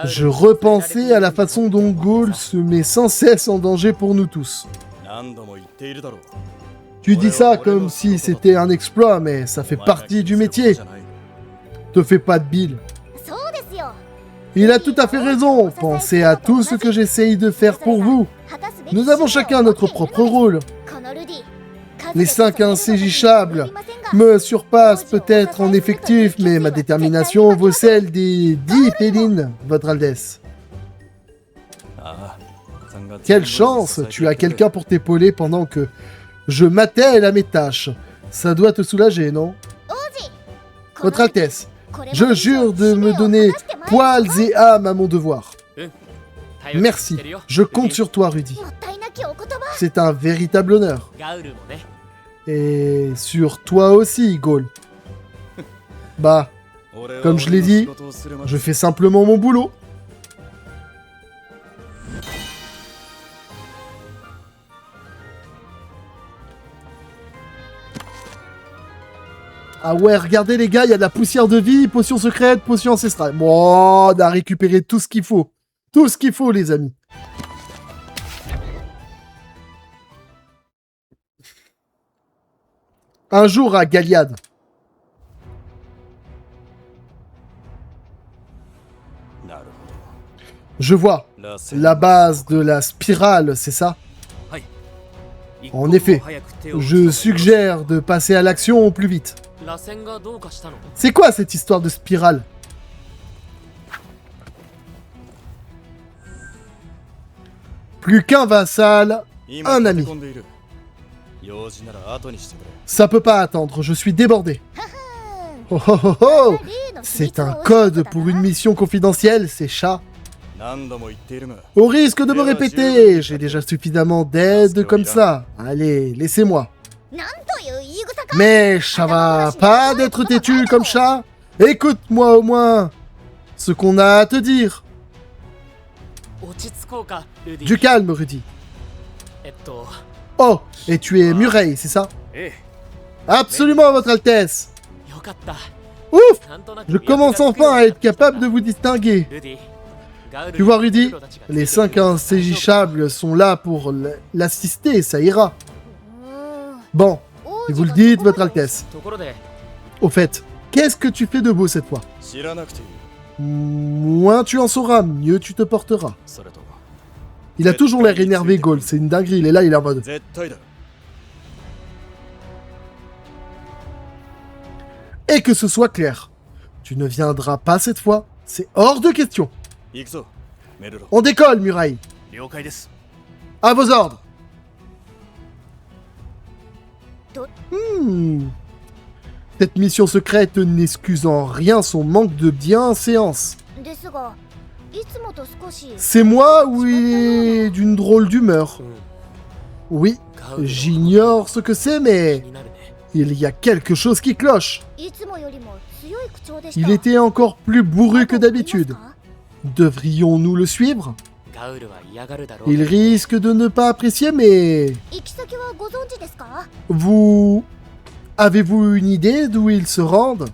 Je repensais à la façon dont Gaulle se met sans cesse en danger pour nous tous. Tu dis ça comme si c'était un exploit, mais ça fait partie du métier. Te fais pas de bile. Il a tout à fait raison. Pensez à tout ce que j'essaye de faire pour vous. Nous avons chacun notre propre rôle. Les 5 inségichables me surpassent peut-être en effectif, mais ma détermination vaut celle des 10 Pélines, votre Aldesse. Quelle chance, tu as quelqu'un pour t'épauler pendant que je m'attelle à mes tâches. Ça doit te soulager, non? Votre Altesse, je jure de me donner poils et âme à mon devoir. Merci, je compte sur toi, Rudy. C'est un véritable honneur. Et sur toi aussi, Gaulle. Bah, comme je l'ai dit, je fais simplement mon boulot. Ah ouais, regardez les gars, il y a de la poussière de vie, potion secrète, potion ancestrale. Bon, on a récupéré tout ce qu'il faut. Tout ce qu'il faut, les amis. Un jour à Galliade. Je vois. La base de la spirale, c'est ça? En effet. Je suggère de passer à l'action au plus vite. C'est quoi cette histoire de spirale? Plus qu'un vassal, un ami. Ça peut pas attendre, je suis débordé. Oh oh oh oh! C'est un code pour une mission confidentielle, ces chats. Au risque de me répéter, j'ai déjà suffisamment d'aide comme ça. Allez, laissez-moi. Mais ça va pas d'être têtu comme chat. Écoute-moi au moins ce qu'on a à te dire. Du calme, Rudy. Oh, et tu es Murray, c'est ça? Absolument, votre Altesse. Ouf! Je commence enfin à être capable de vous distinguer. Tu vois, Rudy, les 5 inségichables sont là pour l'assister, ça ira. Bon, si vous le dites, votre Altesse. Au fait, qu'est-ce que tu fais de beau cette fois? Moins tu en sauras, mieux tu te porteras. Il a toujours l'air énervé, Gaulle, c'est une dinguerie, il est là, il est en mode... Et que ce soit clair, tu ne viendras pas cette fois, c'est hors de question. On décolle, Murray. À vos ordres. Cette mission secrète n'excuse en rien son manque de bienséance. C'est moi ou il est d'une drôle d'humeur? Oui, j'ignore ce que c'est, mais il y a quelque chose qui cloche. Il était encore plus bourru que d'habitude. Devrions-nous le suivre? Il risque de ne pas apprécier, mais... Vous... Avez-vous une idée d'où ils se rendent?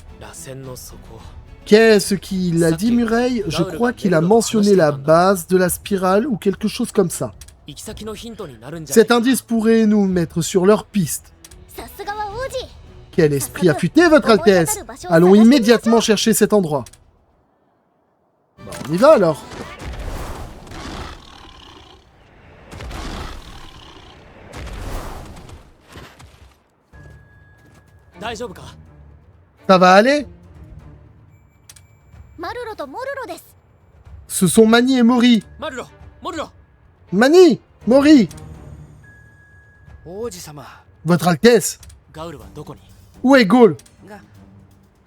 Qu'est-ce qu'il a dit, Murray? Je crois qu'il a mentionné la base de la spirale ou quelque chose comme ça. Cet indice pourrait nous mettre sur leur piste. Quel esprit affûté, votre Altesse! Allons immédiatement chercher cet endroit. Bah, on y va alors. Ça va aller? Ce sont Mani et Mori. Mani! Mori! Votre Altesse! Où est Gaul?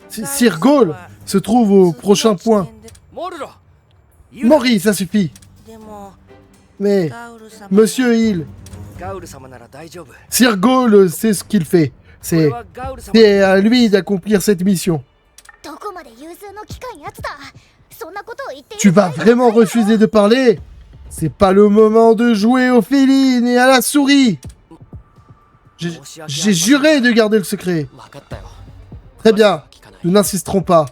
Sir Gaul se trouve au prochain point. Mori, ça suffit. Mais, Monsieur Hill, Sir Gaul sait ce qu'il fait. C'est à lui d'accomplir cette mission. Tu vas vraiment refuser de parler? C'est pas le moment de jouer aux félines et à la souris. J'ai juré de garder le secret. Très bien, nous n'insisterons pas.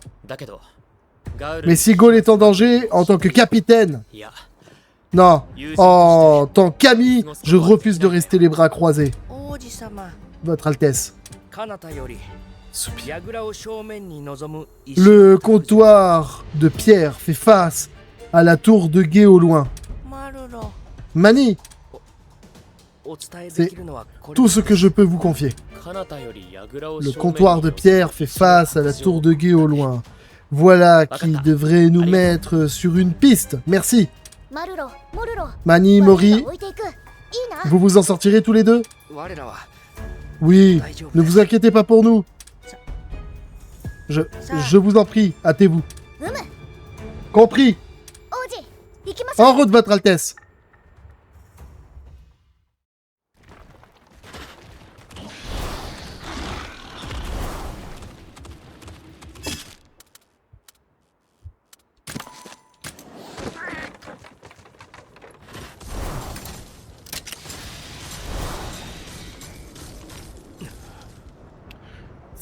Mais si Gaul est en danger, en tant que capitaine... Non, en tant qu'ami, je refuse de rester les bras croisés. Votre Altesse. Le comptoir de pierre fait face à la tour de guet au loin. Mani, c'est tout ce que je peux vous confier. Le comptoir de pierre fait face à la tour de guet au loin. Voilà qui devrait nous mettre sur une piste. Merci. Mani, Mori, vous vous en sortirez tous les deux? Oui, ne vous inquiétez pas pour nous. Je vous en prie, hâtez-vous. Compris. En route, Votre Altesse.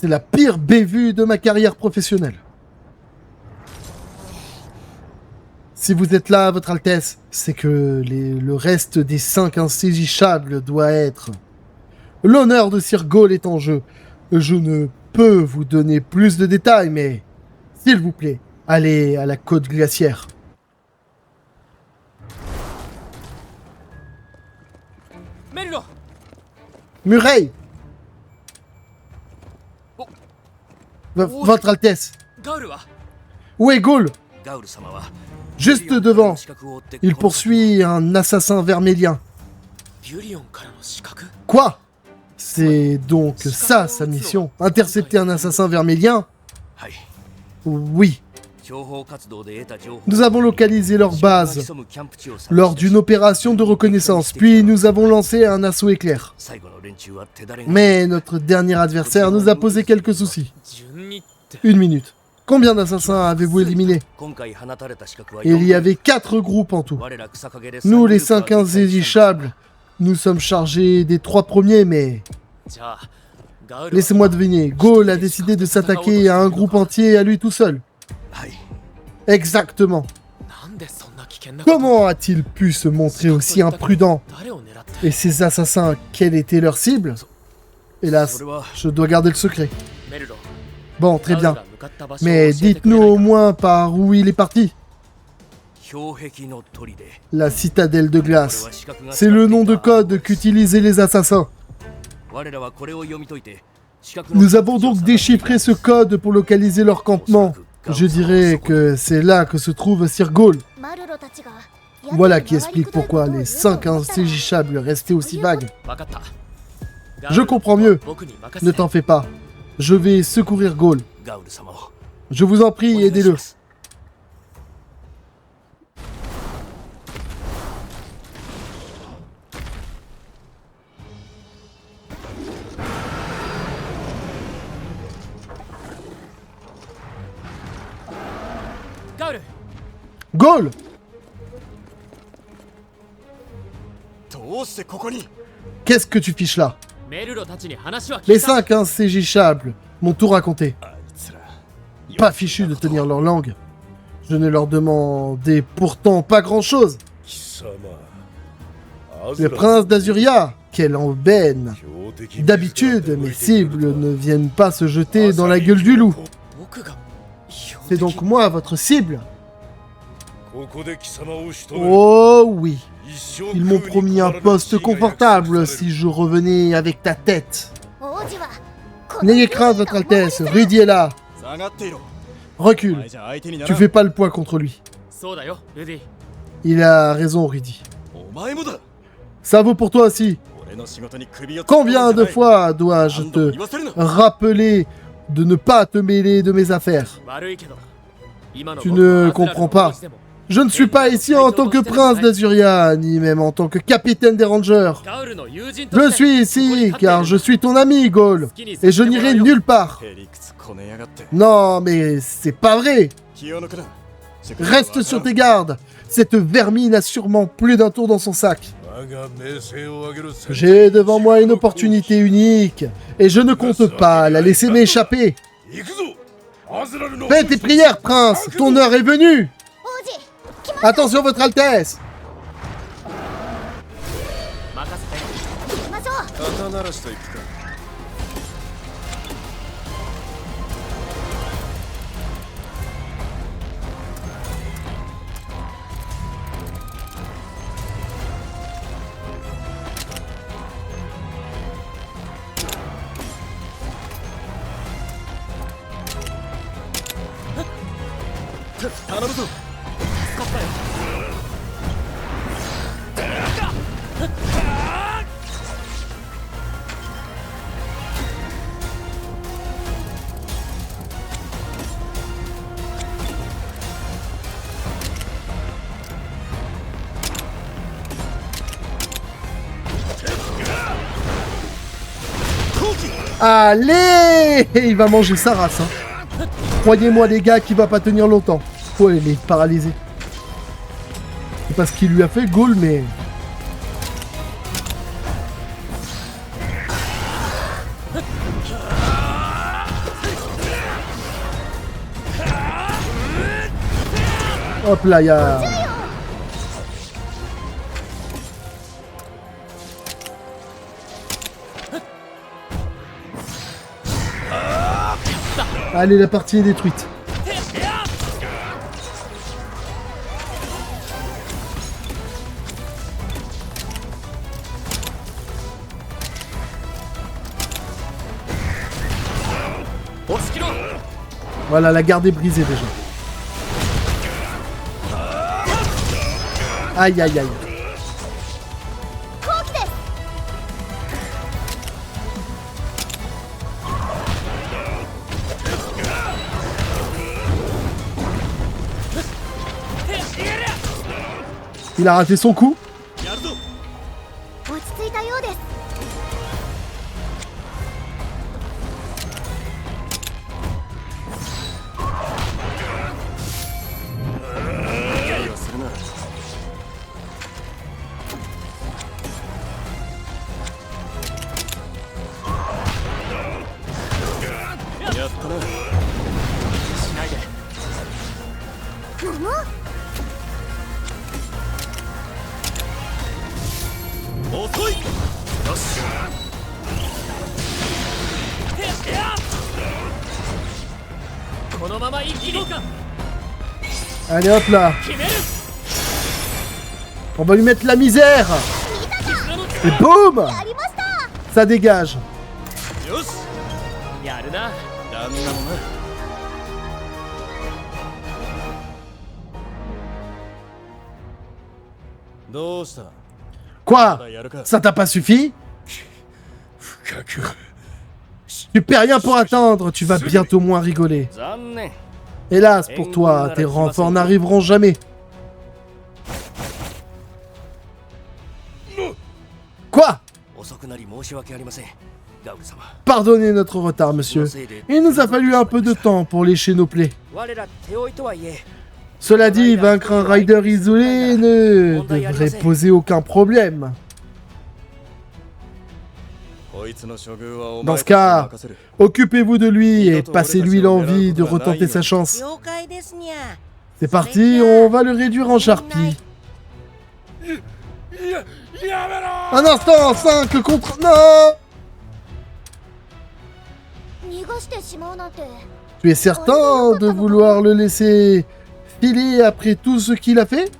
C'est la pire bévue de ma carrière professionnelle. Si vous êtes là, Votre Altesse, c'est que le reste des 5 insaisissables doit être. L'honneur de Sir Gaul est en jeu. Je ne peux vous donner plus de détails, mais s'il vous plaît, allez à la côte glaciaire. Murray! Votre Altesse! Où est Gaul? Juste devant. Il poursuit un assassin vermilien. Quoi? C'est donc ça sa mission? Intercepter un assassin vermilien? Oui. Nous avons localisé leur base lors d'une opération de reconnaissance, puis nous avons lancé un assaut éclair. Mais notre dernier adversaire nous a posé quelques soucis. 1 minute. Combien d'assassins avez-vous éliminé? Il y avait 4 groupes en tout. Nous, les 5 indésirables, nous sommes chargés des 3 premiers, mais... Laissez-moi deviner, Gaul a décidé de s'attaquer à un groupe entier à lui tout seul. Exactement. Comment a-t-il pu se montrer aussi imprudent? Et ces assassins, quelle était leur cible? Hélas, je dois garder le secret. Bon, très bien. Mais dites-nous au moins par où il est parti. La citadelle de glace. C'est le nom de code qu'utilisaient les assassins. Nous avons donc déchiffré ce code pour localiser leur campement. Je dirais que c'est là que se trouve Sir Gaul. Voilà qui explique pourquoi les 5 insaisissables restaient aussi vagues. Je comprends mieux. Ne t'en fais pas. Je vais secourir Gaul. Je vous en prie, aidez-le. Gaul! Qu'est-ce que tu fiches là? Les 5 insaisissables m'ont tout raconté. Pas fichu de tenir leur langue. Je ne leur demandais pourtant pas grand-chose. Le prince d'Azuria, quelle aubaine! D'habitude, mes cibles ne viennent pas se jeter dans la gueule du loup. C'est donc moi, votre cible? Oh oui. Ils m'ont promis un poste confortable si je revenais avec ta tête. N'ayez crainte, votre Altesse, Rudy est là. Recule. Tu fais pas le poids contre lui. Il a raison, Rudy. Ça vaut pour toi aussi. Combien de fois dois-je te rappeler de ne pas te mêler de mes affaires? Tu ne comprends pas. Je ne suis pas ici en tant que prince d'Azuria, ni même en tant que capitaine des Rangers. Je suis ici car je suis ton ami, Gaul, et je n'irai nulle part. Non, mais c'est pas vrai. Reste sur tes gardes. Cette vermine a sûrement plus d'un tour dans son sac. J'ai devant moi une opportunité unique, et je ne compte pas la laisser m'échapper. Fais tes prières, prince, ton heure est venue. Attention, votre Altesse. Allez! Il va manger sa race, hein. Croyez-moi les gars qu'il va pas tenir longtemps. Ouais, il est paralysé. C'est pas ce qu'il lui a fait, Gaul, mais... Hop là, il y a... Allez, la partie est détruite. Voilà, la garde est brisée déjà. Aïe, aïe, aïe. Il a raté son coup. Allez hop là. On va lui mettre la misère. Et boum, ça dégage. Quoi? Ça t'a pas suffi? Tu perds rien pour attendre, tu vas bientôt moins rigoler. Hélas pour toi, tes renforts n'arriveront jamais. Quoi? Pardonnez notre retard, monsieur. Il nous a fallu un peu de temps pour lécher nos plaies. Cela dit, vaincre un rider isolé ne devrait poser aucun problème. Dans ce cas, occupez-vous de lui et passez-lui l'envie de retenter sa chance. C'est parti, on va le réduire en charpie. Un instant, 5 contre... Non! Tu es certain de vouloir le laisser filer après tout ce qu'il a fait?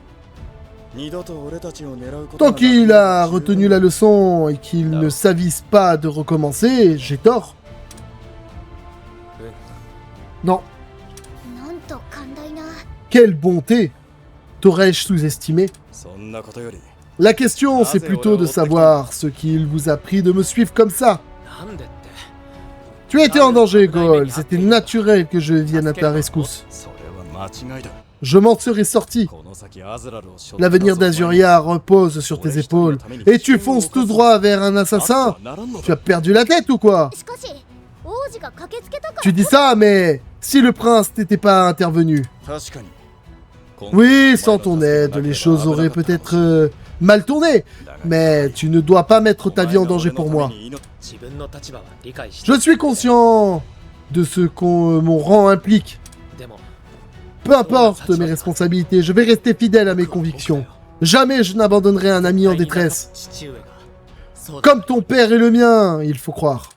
Tant qu'il a retenu la leçon et qu'il ne s'avise pas de recommencer, j'ai tort. Non. Quelle bonté! T'aurais-je sous-estimé? La question, c'est plutôt de savoir ce qu'il vous a pris de me suivre comme ça. Tu étais en danger, Gol. C'était naturel que je vienne à ta rescousse. Je m'en serais sorti. L'avenir d'Azuria repose sur tes épaules. Et tu fonces tout droit vers un assassin? Tu as perdu la tête ou quoi? Tu dis ça, mais si le prince n'était pas intervenu... Oui, sans ton aide, les choses auraient peut-être mal tourné. Mais tu ne dois pas mettre ta vie en danger pour moi. Je suis conscient de ce que mon rang implique. Peu importe mes responsabilités, je vais rester fidèle à mes convictions. Jamais je n'abandonnerai un ami en détresse. Comme ton père et le mien, il faut croire.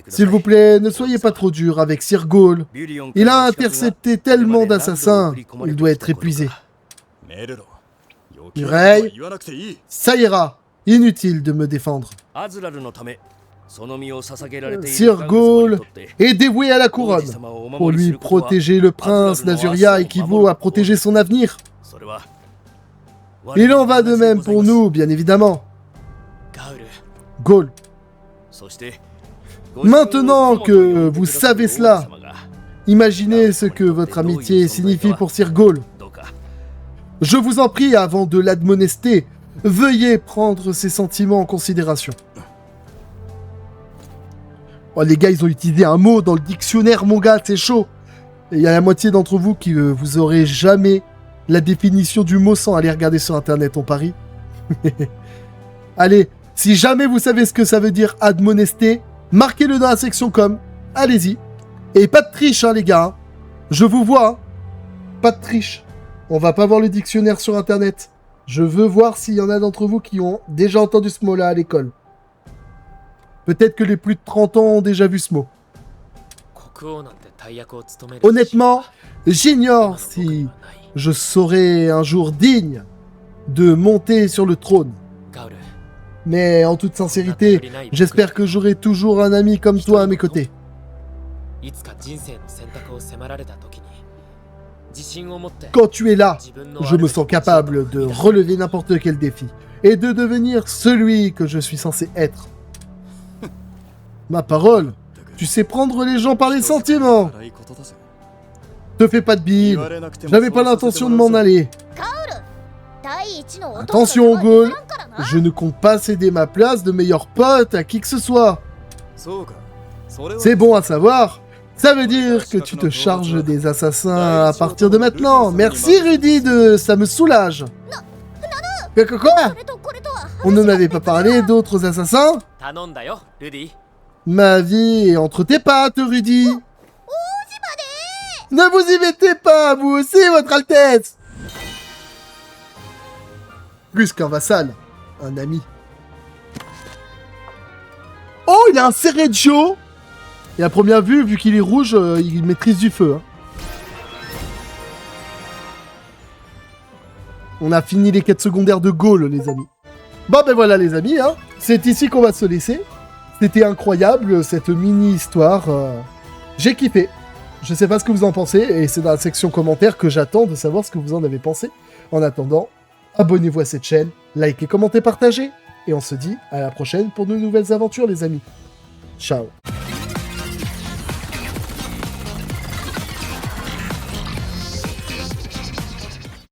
S'il vous plaît, ne soyez pas trop dur avec Sir Gaul. Il a intercepté tellement d'assassins, il doit être épuisé. Mireille, ça ira. Inutile de me défendre. Sir Gaul est dévoué à la couronne. Pour lui, protéger le prince d'Azuria équivaut à protéger son avenir. Il en va de même pour nous, bien évidemment. Gaul. Maintenant que vous savez cela, imaginez ce que votre amitié signifie pour Sir Gaul. Je vous en prie, avant de l'admonester, veuillez prendre ses sentiments en considération. Oh, les gars, ils ont utilisé un mot dans le dictionnaire, mon gars, c'est chaud. Et il y a la moitié d'entre vous qui vous aurez jamais la définition du mot sans aller regarder sur internet, on parie. Allez, si jamais vous savez ce que ça veut dire admonester, marquez-le dans la section com. Allez-y. Et pas de triche, hein, les gars. Hein. Je vous vois. Hein. Pas de triche. On va pas voir le dictionnaire sur internet. Je veux voir s'il y en a d'entre vous qui ont déjà entendu ce mot-là à l'école. Peut-être que les plus de 30 ans ont déjà vu ce mot. Honnêtement, j'ignore si je serai un jour digne de monter sur le trône. Mais en toute sincérité, j'espère que j'aurai toujours un ami comme toi à mes côtés. Quand tu es là, je me sens capable de relever n'importe quel défi et de devenir celui que je suis censé être. Ma parole, tu sais prendre les gens par les sentiments. Te fais pas de bile, j'avais pas l'intention de m'en aller. Attention, Gaul, je ne compte pas céder ma place de meilleur pote à qui que ce soit. C'est bon à savoir. Ça veut dire que tu te charges des assassins à partir de maintenant. Merci Rudy, ça me soulage. Quoi? On ne m'avait pas parlé d'autres assassins? Ma vie est entre tes pattes, Rudy. Ne vous y mettez pas, vous aussi, votre Altesse. Plus qu'un vassal, un ami. Oh, il a un Sergio. Et à première vue, vu qu'il est rouge, il maîtrise du feu. Hein. On a fini les quêtes secondaires de Gaul, les amis. Bon, ben voilà, les amis. Hein. C'est ici qu'on va se laisser. C'était incroyable, cette mini-histoire. J'ai kiffé. Je sais pas ce que vous en pensez, et c'est dans la section commentaires que j'attends de savoir ce que vous en avez pensé. En attendant, abonnez-vous à cette chaîne, likez, commentez, partagez, et on se dit à la prochaine pour de nouvelles aventures, les amis. Ciao.